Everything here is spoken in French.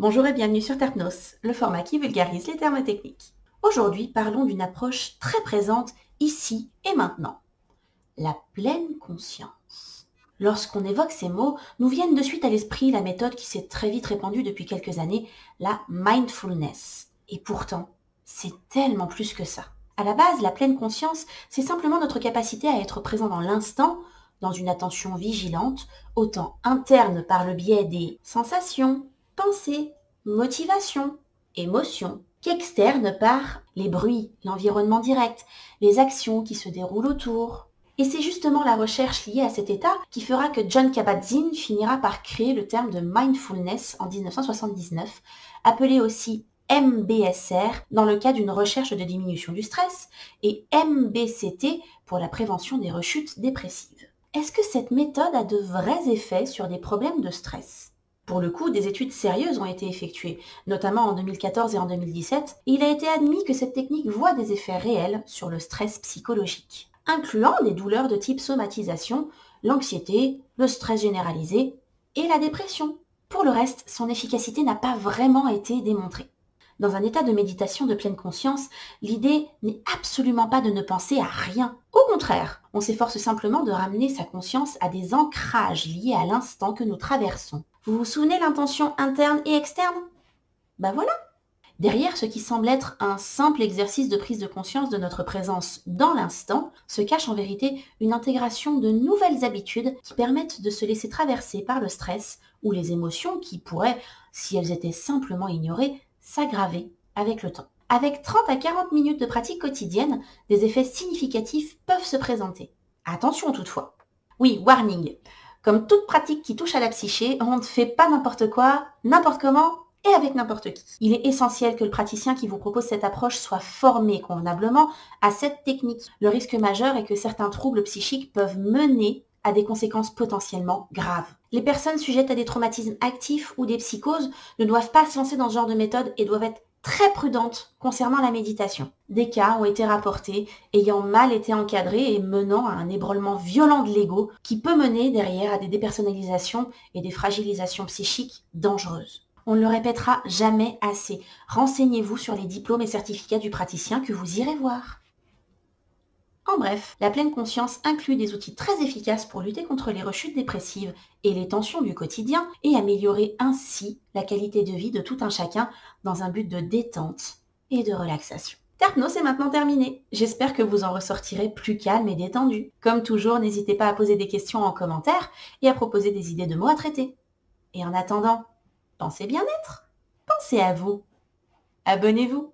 Bonjour et bienvenue sur Terpnos, le format qui vulgarise les termes techniques. Aujourd'hui, parlons d'une approche très présente ici et maintenant, la pleine conscience. Lorsqu'on évoque ces mots, nous viennent de suite à l'esprit la méthode qui s'est très vite répandue depuis quelques années, la mindfulness. Et pourtant, c'est tellement plus que ça. À la base, la pleine conscience, c'est simplement notre capacité à être présent dans l'instant, dans une attention vigilante, autant interne par le biais des sensations, pensées, motivations, émotions, qu'externe par les bruits, l'environnement direct, les actions qui se déroulent autour. Et c'est justement la recherche liée à cet état qui fera que Jon Kabat-Zinn finira par créer le terme de mindfulness en 1979, appelé aussi MBSR dans le cas d'une recherche de diminution du stress et MBCT pour la prévention des rechutes dépressives. Est-ce que cette méthode a de vrais effets sur des problèmes de stress ? Pour le coup, des études sérieuses ont été effectuées, notamment en 2014 et en 2017, et il a été admis que cette technique voit des effets réels sur le stress psychologique, incluant des douleurs de type somatisation, l'anxiété, le stress généralisé et la dépression. Pour le reste, son efficacité n'a pas vraiment été démontrée. Dans un état de méditation de pleine conscience, l'idée n'est absolument pas de ne penser à rien. Au contraire, on s'efforce simplement de ramener sa conscience à des ancrages liés à l'instant que nous traversons. Vous vous souvenez l'intention interne et externe ? Ben voilà. Derrière ce qui semble être un simple exercice de prise de conscience de notre présence dans l'instant, se cache en vérité une intégration de nouvelles habitudes qui permettent de se laisser traverser par le stress ou les émotions qui pourraient, si elles étaient simplement ignorées, s'aggraver avec le temps. Avec 30 à 40 minutes de pratique quotidienne, des effets significatifs peuvent se présenter. Attention toutefois. Oui, warning. Comme toute pratique qui touche à la psyché, on ne fait pas n'importe quoi, n'importe comment et avec n'importe qui. Il est essentiel que le praticien qui vous propose cette approche soit formé convenablement à cette technique. Le risque majeur est que certains troubles psychiques peuvent mener à des conséquences potentiellement graves. Les personnes sujettes à des traumatismes actifs ou des psychoses ne doivent pas se lancer dans ce genre de méthode et doivent être très prudentes concernant la méditation. Des cas ont été rapportés ayant mal été encadrés et menant à un ébranlement violent de l'ego qui peut mener derrière à des dépersonnalisations et des fragilisations psychiques dangereuses. On ne le répétera jamais assez. Renseignez-vous sur les diplômes et certificats du praticien que vous irez voir. En bref, la pleine conscience inclut des outils très efficaces pour lutter contre les rechutes dépressives et les tensions du quotidien et améliorer ainsi la qualité de vie de tout un chacun dans un but de détente et de relaxation. Terpnos est maintenant terminé. J'espère que vous en ressortirez plus calme et détendu. Comme toujours, n'hésitez pas à poser des questions en commentaire et à proposer des idées de mots à traiter. Et en attendant, pensez bien-être, pensez à vous, abonnez-vous.